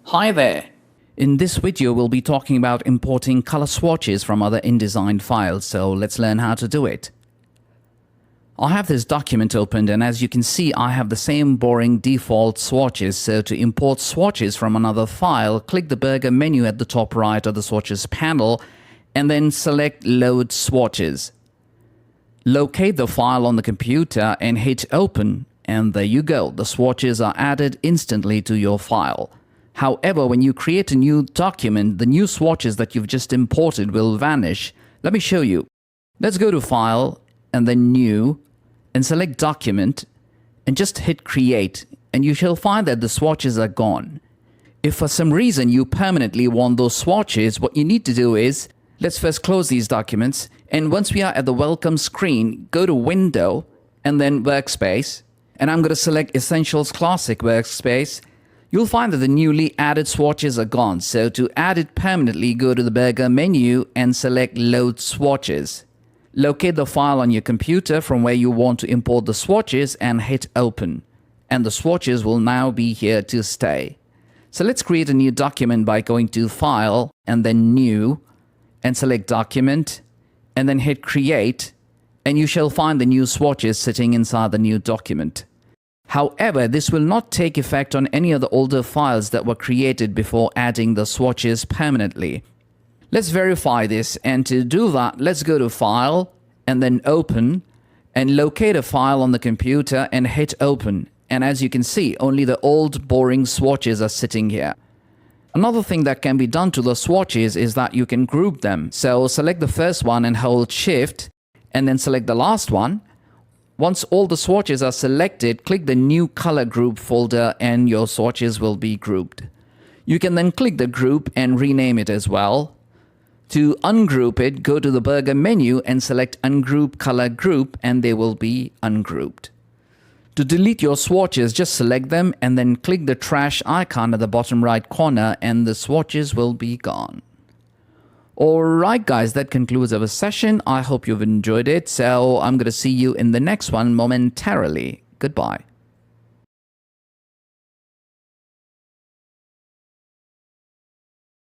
Hi there! In this video, we'll be talking about importing color swatches from other InDesign files, so let's learn how to do it. I have this document opened, and as you can see, I have the same boring default swatches. So to import swatches from another file, click the burger menu at the top right of the swatches panel, and then select Load Swatches. Locate the file on the computer and hit Open, and there you go. The swatches are added instantly to your file. However, when you create a new document, the new swatches that you've just imported will vanish. Let me show you. Let's go to File and then New and select Document and just hit Create, and you shall find that the swatches are gone. If for some reason you permanently want those swatches, what you need to do is, let's first close these documents, and once we are at the Welcome screen, go to Window and then Workspace, and I'm going to select Essentials Classic Workspace. You'll find that the newly added swatches are gone. So to add it permanently, go to the burger menu and select Load Swatches. Locate the file on your computer from where you want to import the swatches and hit Open. And the swatches will now be here to stay. So let's create a new document by going to File and then New and select Document and then hit Create, and you shall find the new swatches sitting inside the new document. However, this will not take effect on any of the older files that were created before adding the swatches permanently. Let's verify this, and to do that, let's go to File and then Open and locate a file on the computer and hit Open. And as you can see, only the old boring swatches are sitting here. Another thing that can be done to the swatches is that you can group them. So select the first one and hold Shift and then select the last one. Once all the swatches are selected, click the New Color Group folder and your swatches will be grouped. You can then click the group and rename it as well. To ungroup it, go to the burger menu and select Ungroup Color Group, and they will be ungrouped. To delete your swatches, just select them and then click the trash icon at the bottom right corner and the swatches will be gone. Alright guys, that concludes our session. I hope you've enjoyed it. So I'm going to see you in the next one momentarily. Goodbye.